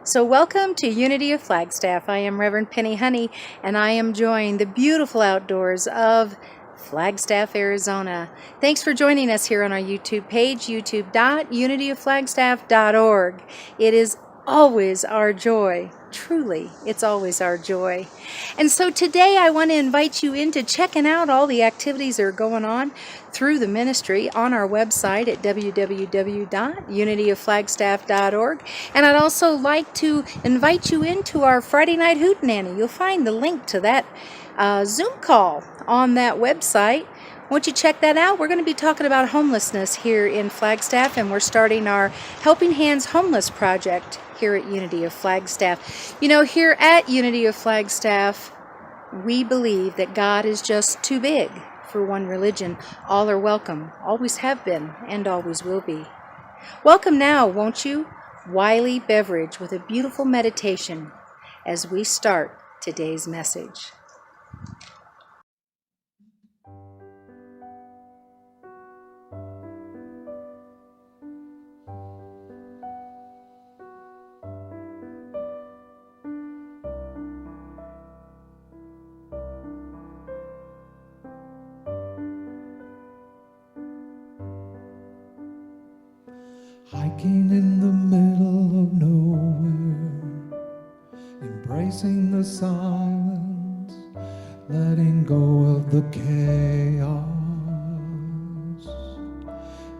So welcome to Unity of Flagstaff. I am Reverend Penny Honey, and I am enjoying the beautiful outdoors of Flagstaff, Arizona. Thanks for joining us here on our YouTube page, youtube.unityofflagstaff.org. It is always our joy. Truly, it's always our joy. And so today I want to invite you into checking out all the activities that are going on through the ministry on our website at www.unityofflagstaff.org. And I'd also like to invite you into our Friday Night Hootenanny. You'll find the link to that Zoom call on that website. Won't you check that out? We're going to be talking about homelessness here in Flagstaff, and we're starting our Helping Hands Homeless Project here at Unity of Flagstaff. You know, here at Unity of Flagstaff, we believe that God is just too big for one religion. All are welcome, always have been, and always will be. Welcome now, won't you? Wiley Beveridge with a beautiful meditation as we start today's message. Hiking in the middle of nowhere, embracing the silence, letting go of the chaos,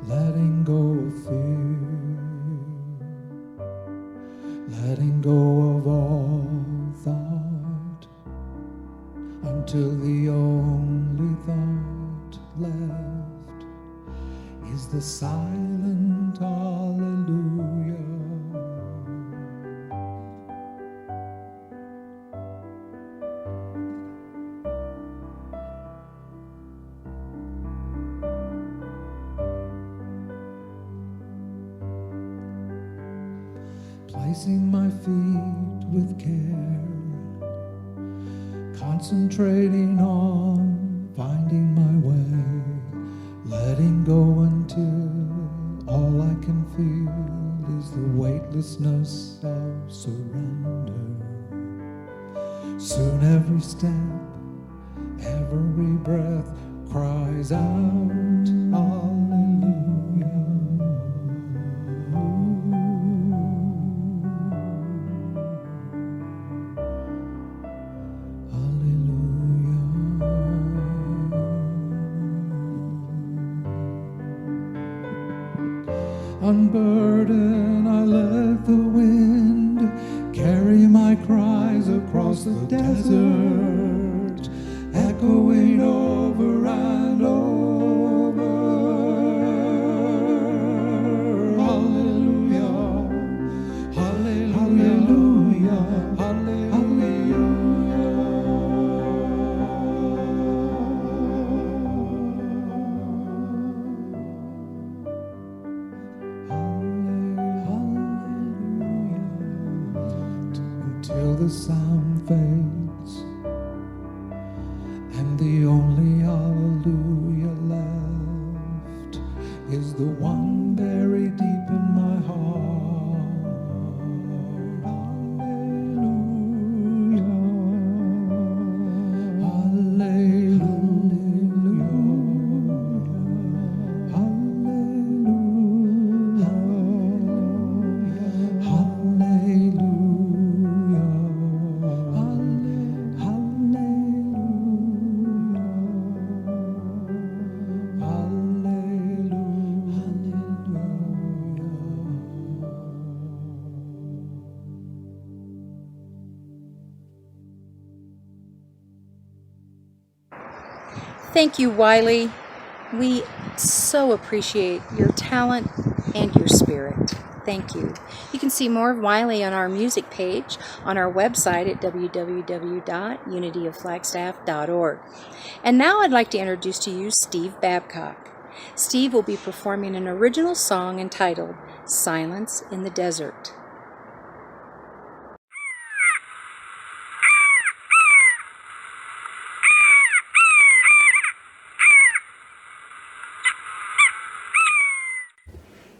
letting go of fear, letting go of all thought, until the only thought left is the silent hallelujah. Placing my feet with care, concentrating on finding my way, letting go until all I can feel is the weightlessness of surrender. Soon every step, every breath cries out, hallelujah. Unburdened, I let the wind carry my cries across the desert, echoing over and over. Hallelujah, hallelujah, till the sound fades, and the only hallelujah left is the one buried deep in my heart. Hallelujah, hallelujah, hallelujah, hallelujah. Thank you, Wiley. We so appreciate your talent and your spirit. Thank you. You can see more of Wiley on our music page on our website at www.unityofflagstaff.org. And now I'd like to introduce to you Steve Babcock. Steve will be performing an original song entitled Silence in the Desert.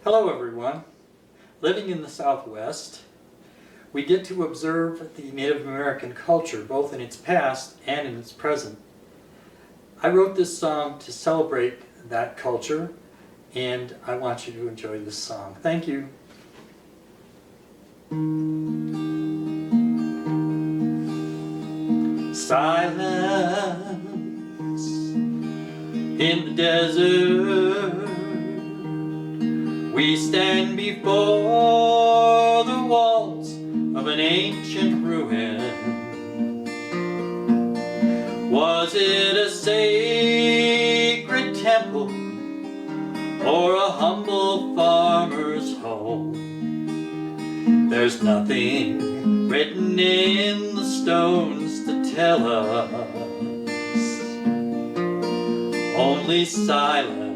Hello everyone. Living in the Southwest, We get to observe the Native American culture, both in its past and in its present. I wrote this song to celebrate that culture, and I want you to enjoy this song. Thank you. Silence in the desert. We stand before the walls of an ancient ruin. Was it a sacred temple or a humble farmer's home? There's nothing written in the stones to tell us, only silence.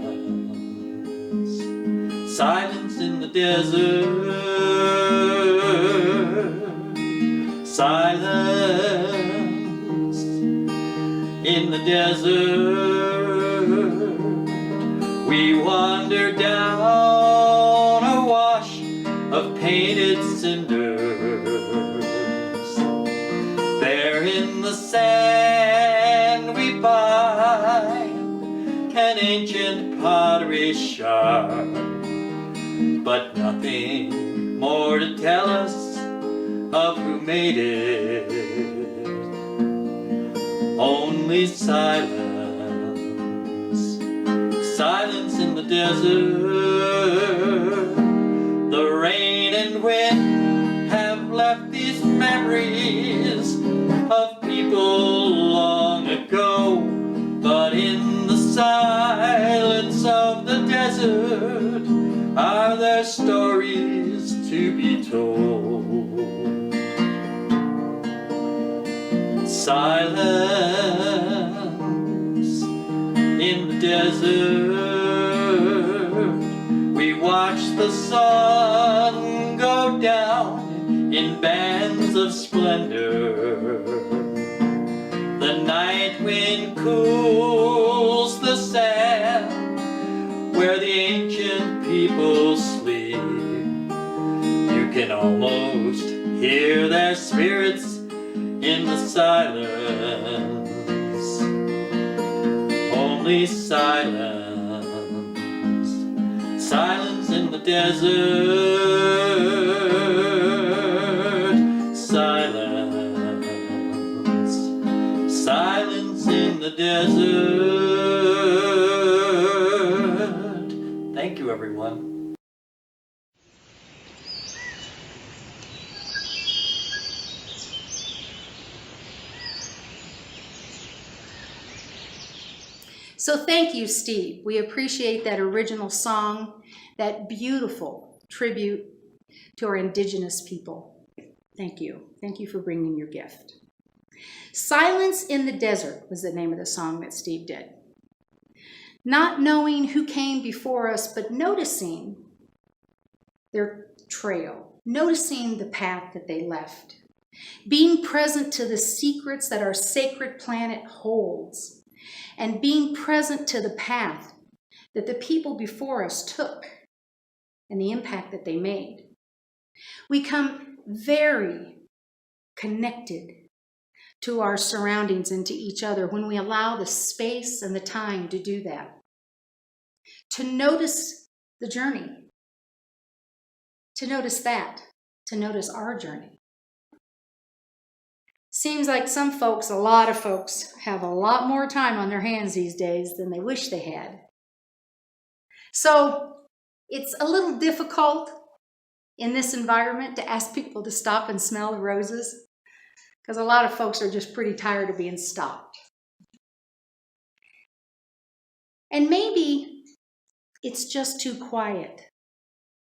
Silence in the desert. Silence in the desert. We wander down a wash of painted cinders. There in the sand we find an ancient pottery shard, but nothing more to tell us of who made it. Only silence. Silence in the desert. The rain and wind have left these memories of people long ago, but in the silence of the desert are there stories to be told. Silence in the desert. We watch the sun go down in bands of splendor. The night wind cools the sand where the ancient people sleep. You can almost hear their spirits in the silence. Only silence. Silence in the desert. Silence. Silence in the desert. Thank you, everyone. So thank you, Steve. We appreciate that original song, that beautiful tribute to our indigenous people. Thank you. Thank you for bringing your gift. Silence in the Desert was the name of the song that Steve did. Not knowing who came before us, but noticing their trail, noticing the path that they left, being present to the secrets that our sacred planet holds, and being present to the path that the people before us took and the impact that they made. We come very connected to our surroundings and to each other when we allow the space and the time to do that. To notice the journey, to notice that, to notice our journey. Seems like some folks, a lot of folks, have a lot more time on their hands these days than they wish they had. So it's a little difficult in this environment to ask people to stop and smell the roses, because a lot of folks are just pretty tired of being stopped. And maybe it's just too quiet.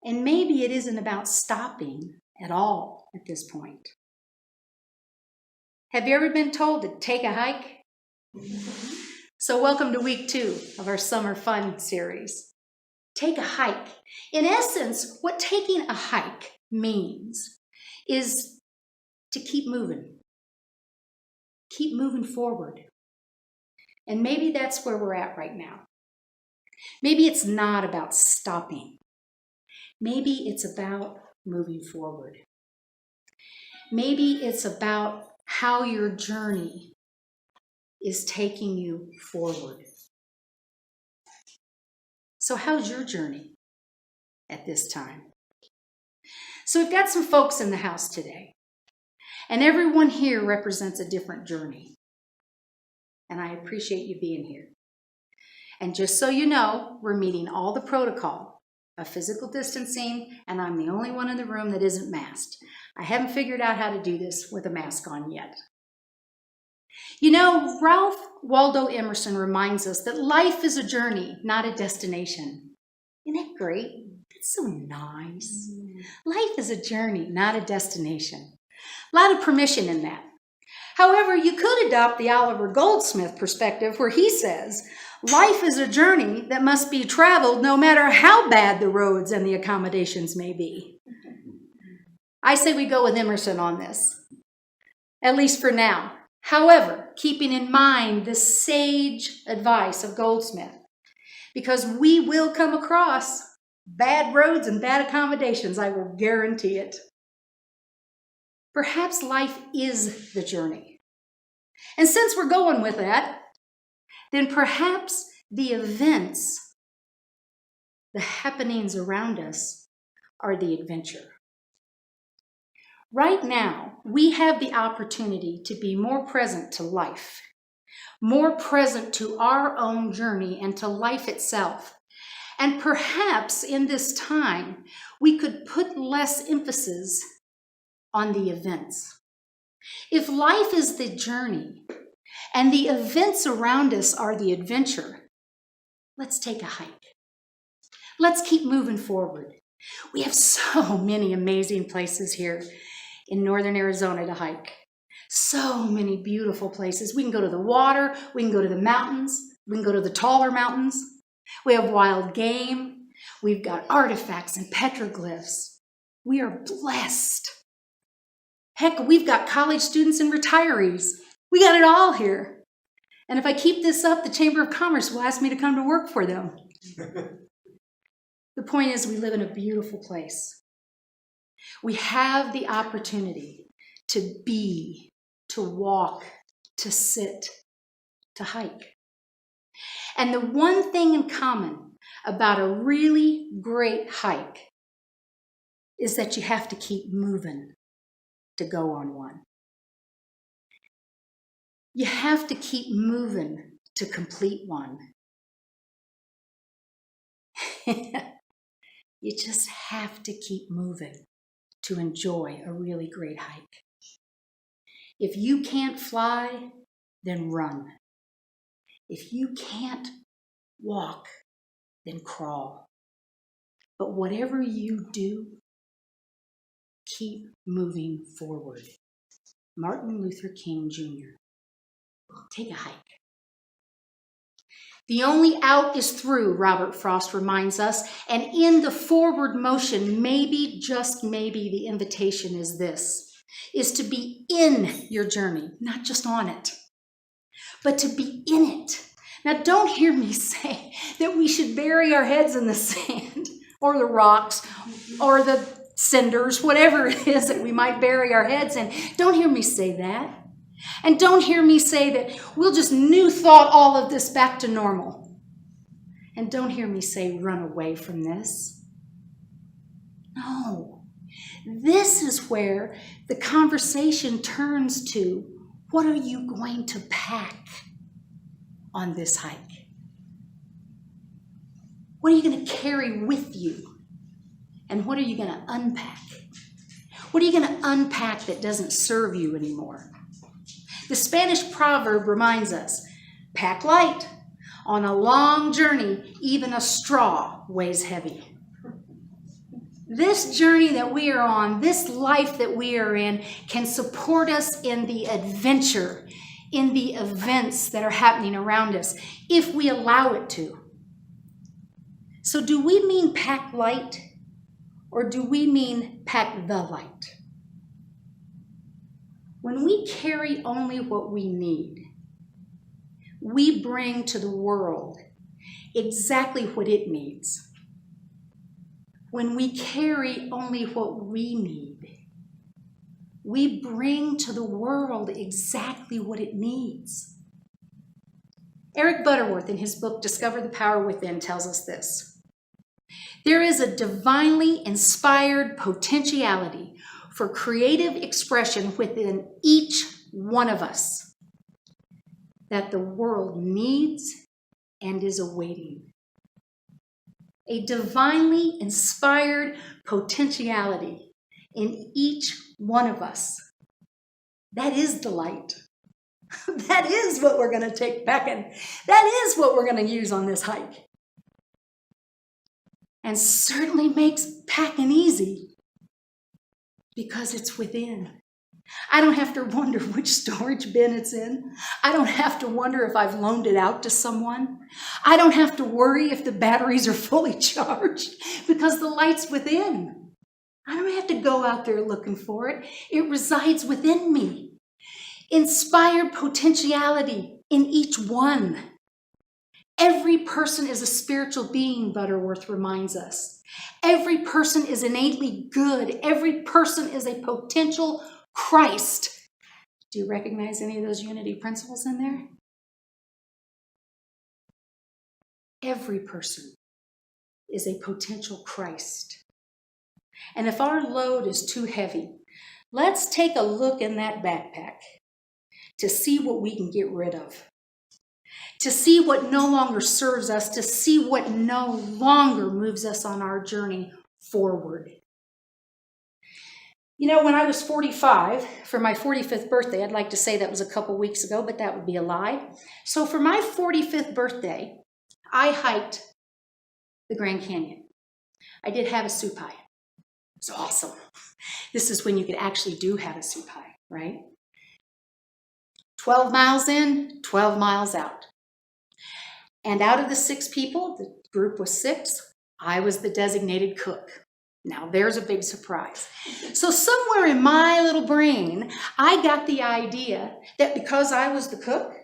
And maybe it isn't about stopping at all at this point. Have you ever been told to take a hike? So welcome to week 2 of our summer fun series. Take a hike. In essence, what taking a hike means is to keep moving. Keep moving forward. And maybe that's where we're at right now. Maybe it's not about stopping. Maybe it's about moving forward. Maybe it's about how your journey is taking you forward. So how's your journey at this time? So we've got some folks in the house today, and everyone here represents a different journey. And I appreciate you being here. And just so you know, we're meeting all the protocol of physical distancing, and I'm the only one in the room that isn't masked. I haven't figured out how to do this with a mask on yet. You know, Ralph Waldo Emerson reminds us that life is a journey, not a destination. Isn't that great? That's so nice. Life is a journey, not a destination. A lot of permission in that. However, you could adopt the Oliver Goldsmith perspective where he says, life is a journey that must be traveled no matter how bad the roads and the accommodations may be. I say we go with Emerson on this, at least for now. However, keeping in mind the sage advice of Goldsmith, because we will come across bad roads and bad accommodations, I will guarantee it. Perhaps life is the journey. And since we're going with that, then perhaps the events, the happenings around us, are the adventure. Right now, we have the opportunity to be more present to life, more present to our own journey and to life itself. And perhaps in this time, we could put less emphasis on the events. If life is the journey and the events around us are the adventure, let's take a hike. Let's keep moving forward. We have so many amazing places here in northern Arizona to hike. So many beautiful places. We can go to the water, we can go to the mountains, we can go to the taller mountains. We have wild game, we've got artifacts and petroglyphs. We are blessed. Heck, we've got college students and retirees. We got it all here. And if I keep this up, the Chamber of Commerce will ask me to come to work for them. The point is, we live in a beautiful place. We have the opportunity to be, to walk, to sit, to hike. And the one thing in common about a really great hike is that you have to keep moving to go on one. You have to keep moving to complete one. You just have to keep moving to enjoy a really great hike. If you can't fly, then run. If you can't walk, then crawl. But whatever you do, keep moving forward. Martin Luther King Jr. Take a hike. The only out is through, Robert Frost reminds us, and in the forward motion, maybe, just maybe, the invitation is this, is to be in your journey, not just on it, but to be in it. Now, don't hear me say that we should bury our heads in the sand or the rocks or the cinders, whatever it is that we might bury our heads in. Don't hear me say that. And don't hear me say that we'll just new thought all of this back to normal. And don't hear me say run away from this. No. This is where the conversation turns to, what are you going to pack on this hike? What are you going to carry with you? And what are you going to unpack? What are you going to unpack that doesn't serve you anymore? The Spanish proverb reminds us, pack light. On a long journey, even a straw weighs heavy. This journey that we are on, this life that we are in, can support us in the adventure, in the events that are happening around us, if we allow it to. So do we mean pack light, or do we mean pack the light? When we carry only what we need, we bring to the world exactly what it needs. When we carry only what we need, we bring to the world exactly what it needs. Eric Butterworth, in his book, Discover the Power Within, tells us this. There is a divinely inspired potentiality for creative expression within each one of us that the world needs and is awaiting. A divinely inspired potentiality in each one of us. That is the light. That is what we're going to take back, and that is what we're going to use on this hike. And certainly makes packing easy because it's within. I don't have to wonder which storage bin it's in. I don't have to wonder if I've loaned it out to someone. I don't have to worry if the batteries are fully charged because the light's within. I don't have to go out there looking for it. It resides within me. Inspired potentiality in each one. Every person is a spiritual being, Butterworth reminds us. Every person is innately good. Every person is a potential Christ. Do you recognize any of those unity principles in there? Every person is a potential Christ. And if our load is too heavy, let's take a look in that backpack to see what we can get rid of, to see what no longer serves us, to see what no longer moves us on our journey forward. You know, when I was 45, for my 45th birthday, I'd like to say that was a couple weeks ago, but that would be a lie. So for my 45th birthday, I hiked the Grand Canyon. I did Havasu pie. It was awesome. This is when you could actually do Havasu pie, right? 12 miles in, 12 miles out. And out of the 6 people, the group was 6, I was the designated cook. Now there's a big surprise. So somewhere in my little brain, I got the idea that because I was the cook,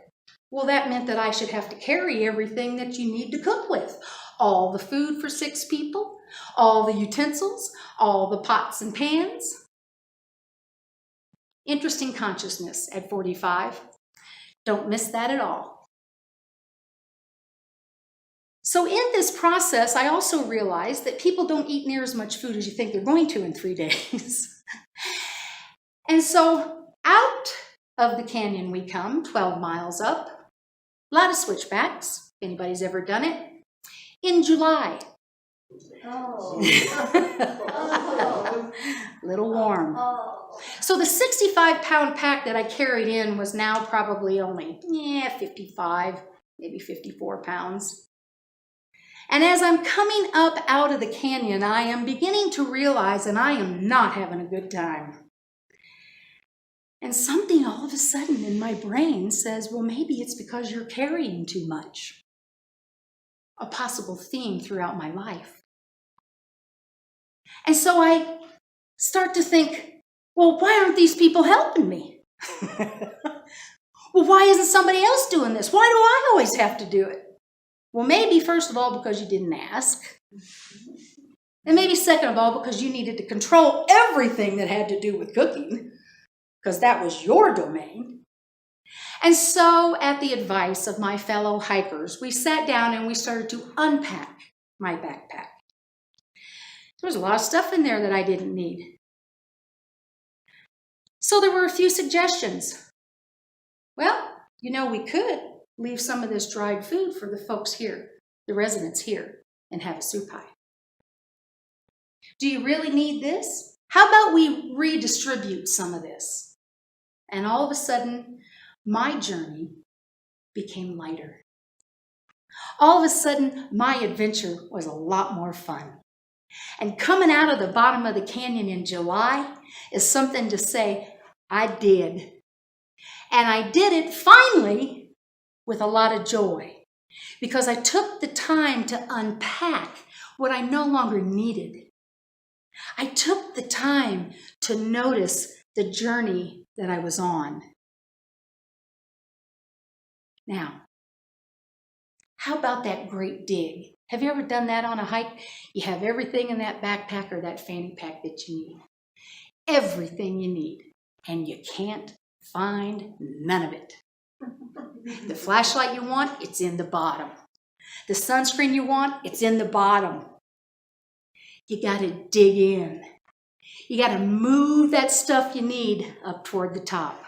well, that meant that I should have to carry everything that you need to cook with. All the food for 6 people, all the utensils, all the pots and pans. Interesting consciousness at 45. Don't miss that at all. So in this process, I also realized that people don't eat near as much food as you think they're going to in 3 days. And so out of the canyon we come, 12 miles up, a lot of switchbacks. If anybody's ever done it. In July. Oh. Little warm. So the 65-pound pack that I carried in was now probably only 55, maybe 54 pounds. And as I'm coming up out of the canyon, I am beginning to realize that I am not having a good time. And something all of a sudden in my brain says, well, maybe it's because you're carrying too much. A possible theme throughout my life. And so I start to think, well, why aren't these people helping me? Well, why isn't somebody else doing this? Why do I always have to do it? Well, maybe, first of all, because you didn't ask. And maybe, second of all, because you needed to control everything that had to do with cooking, because that was your domain. And so, at the advice of my fellow hikers, we sat down and we started to unpack my backpack. There was a lot of stuff in there that I didn't need. So there were a few suggestions. Well, you know, we could leave some of this dried food for the folks here, the residents here, and have a soup pie. Do you really need this? How about we redistribute some of this? And all of a sudden, my journey became lighter. All of a sudden, my adventure was a lot more fun. And coming out of the bottom of the canyon in July is something to say, I did. And I did it finally with a lot of joy because I took the time to unpack what I no longer needed. I took the time to notice the journey that I was on. Now, how about that great dig? Have you ever done that on a hike? You have everything in that backpack or that fanny pack that you need. Everything you need. and you can't find none of it. The flashlight you want, it's in the bottom. The sunscreen you want, it's in the bottom. You got to dig in. You got to move that stuff you need up toward the top.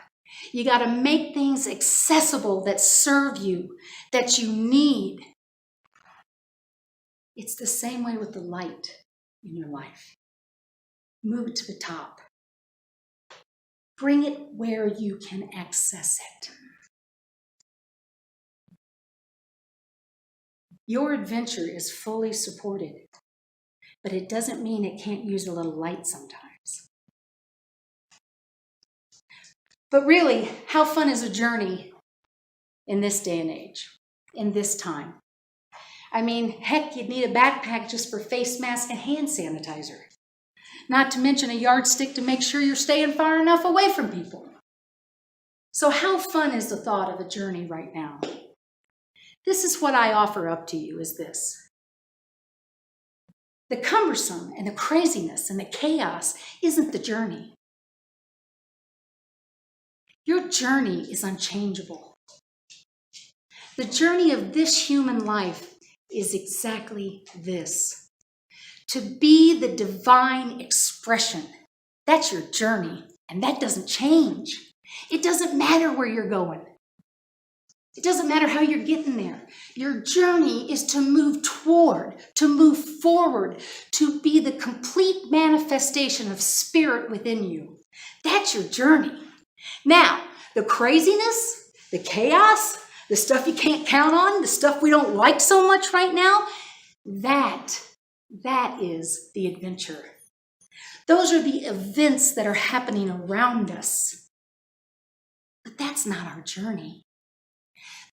You got to make things accessible that serve you, that you need. It's the same way with the light in your life. Move it to the top. Bring it where you can access it. Your adventure is fully supported, but it doesn't mean it can't use a little light sometimes. But really, how fun is a journey in this day and age, in this time? I mean, heck, you'd need a backpack just for face mask and hand sanitizer. Not to mention a yardstick to make sure you're staying far enough away from people. So how fun is the thought of a journey right now? This is what I offer up to you, is this. The cumbersome and the craziness and the chaos isn't the journey. Your journey is unchangeable. The journey of this human life is exactly this. To be the divine expression. That's your journey, and that doesn't change. It doesn't matter where you're going. It doesn't matter how you're getting there. Your journey is to move toward, to move forward, to be the complete manifestation of spirit within you. That's your journey. Now, the craziness, the chaos, the stuff you can't count on, the stuff we don't like so much right now, that is the adventure. Those are the events that are happening around us. But that's not our journey.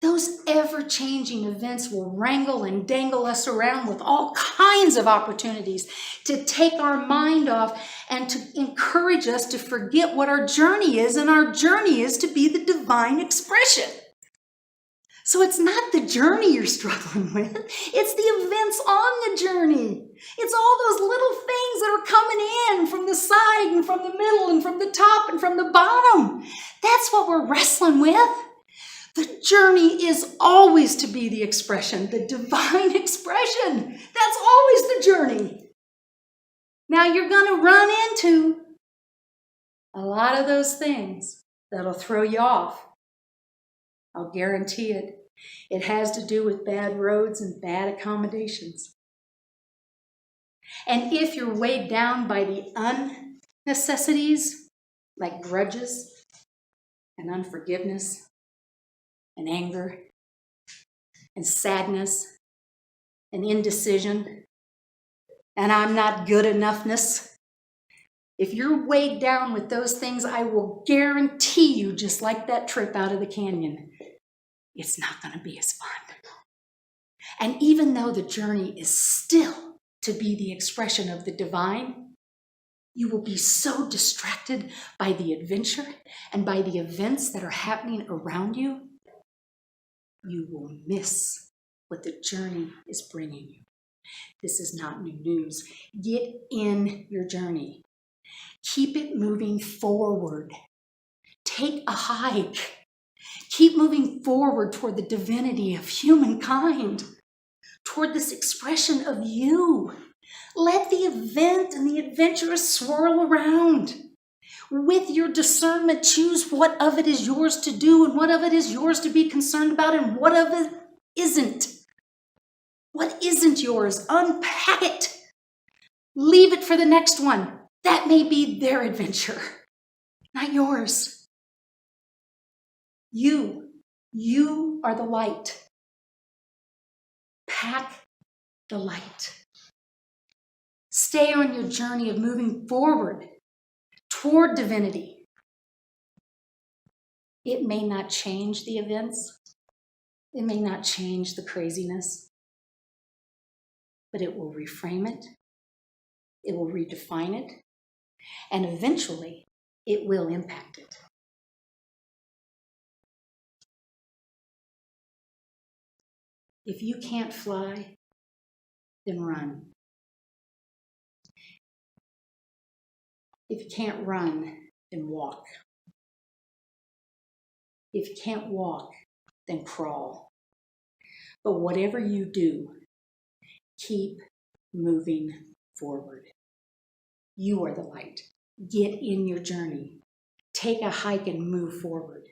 Those ever-changing events will wrangle and dangle us around with all kinds of opportunities to take our mind off and to encourage us to forget what our journey is, and our journey is to be the divine expression. So it's not the journey you're struggling with, it's the events on the journey. It's all those little things that are coming in from the side and from the middle and from the top and from the bottom. That's what we're wrestling with. The journey is always to be the expression, the divine expression. That's always the journey. Now you're going to run into a lot of those things that'll throw you off. I'll guarantee it. It has to do with bad roads and bad accommodations. And if you're weighed down by the unnecessities, like grudges and unforgiveness, and anger, and sadness, and indecision, and I'm not good enoughness. If you're weighed down with those things, I will guarantee you, just like that trip out of the canyon, it's not going to be as fun. And even though the journey is still to be the expression of the divine, you will be so distracted by the adventure and by the events that are happening around you, you will miss what the journey is bringing you. This is not new news. Get in your journey. Keep it moving forward. Take a hike. Keep moving forward toward the divinity of humankind, toward this expression of you. Let the event and the adventurous swirl around. With your discernment, choose what of it is yours to do and what of it is yours to be concerned about and what of it isn't. What isn't yours? Unpack it. Leave it for the next one. That may be their adventure, not yours. You are the light. Pack the light. Stay on your journey of moving forward toward divinity. It may not change the events. It may not change the craziness, but it will reframe it. It will redefine it. And eventually, it will impact it. If you can't fly, then run. If you can't run, then walk. If you can't walk, then crawl. But whatever you do, keep moving forward. You are the light. Get in your journey. Take a hike and move forward.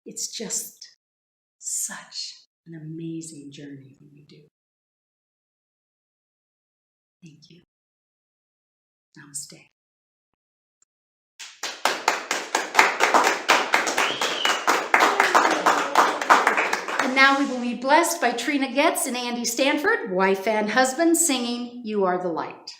It's just such an amazing journey when we do. Thank you. Namaste. And now we will be blessed by Trina Getz and Andy Stanford, wife and husband, singing You Are the Light.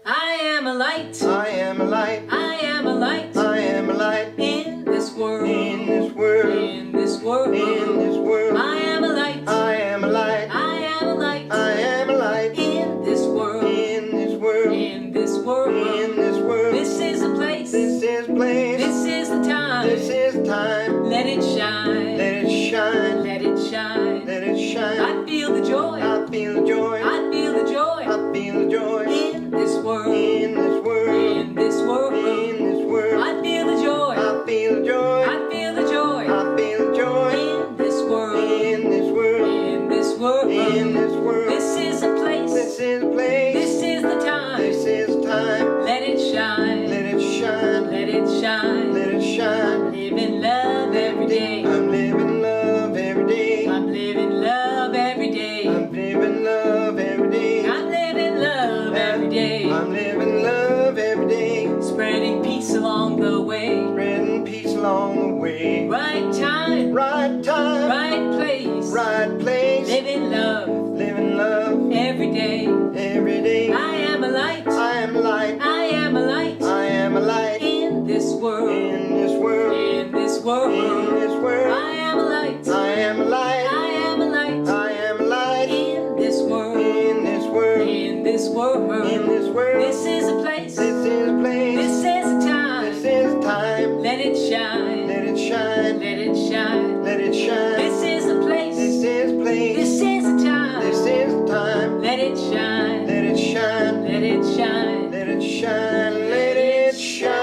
I am a light. I am a light. I am a light. I am a light. In this world. In this world. In this world. In this world. I am a light. I am a light. I am a light. I am a light. In this world. In this world. In this world. In this world. This is a place. This is place. This is the time. This is time. Let it shine. Let it shine. Let it shine. Let it shine. I feel the joy. I feel the joy. I feel the joy. I feel the joy. In this world. In this world. In this world. In this world. I feel the joy. I feel the joy. I feel the joy. I feel the joy. In this world. In this world. In this world. In this world. This is a place. This is a place. This is the time. This is time. Let it shine. Let it shine. Let it shine. Let it shine. Live in love every day. I'm living love every day. I'm living love every day. I'm living love every day. I'm living love every day. I'm living love every day. Spreading peace along the way. Spreading peace along the way. Right time. Right time. Right place. Right place. Living love Living love every day. every day. I am a light. I am a light. I am a light. I am a light. In this world. In this world. In this world. In this world. I am a light. I am a light. I am a light. I am a light. In this world. In this world. In this world. In this world. This is a place. This is a place. This is a time. This is time. Let it shine. Let it shine. Let it shine. Let it shine. This is a place. This is a place. This is a time. This is time. Let it shine. Let it shine. Let it shine. Let it shine. Let it shine.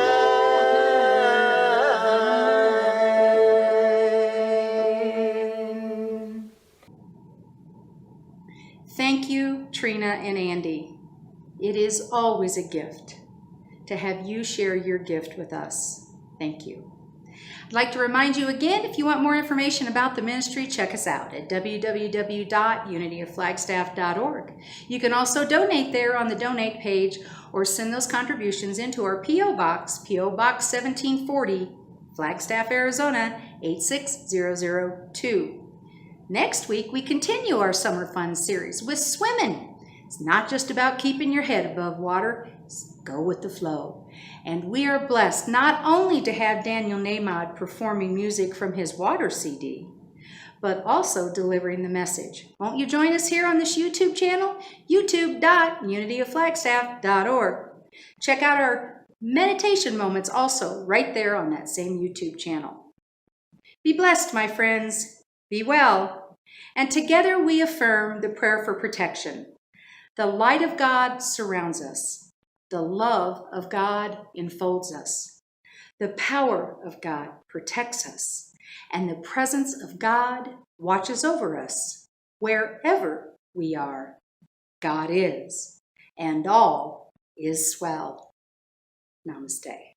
Thank you, Trina and Andy. It is always a gift to have you share your gift with us. Thank you. I'd like to remind you again, if you want more information about the ministry, check us out at www.unityofflagstaff.org. You can also donate there on the donate page or send those contributions into our P.O. Box, P.O. Box 1740, Flagstaff, Arizona 86002. Next week, we continue our Summer Fun series with swimming. It's not just about keeping your head above water, go with the flow. And we are blessed not only to have Daniel Namod performing music from his water CD, but also delivering the message. Won't you join us here on this YouTube channel? youtube.unityofflagstaff.org. Check out our meditation moments also right there on that same YouTube channel. Be blessed, my friends. Be well. And together we affirm the prayer for protection. The light of God surrounds us. The love of God enfolds us. The power of God protects us. And the presence of God watches over us. Wherever we are, God is. And all is swell. Namaste.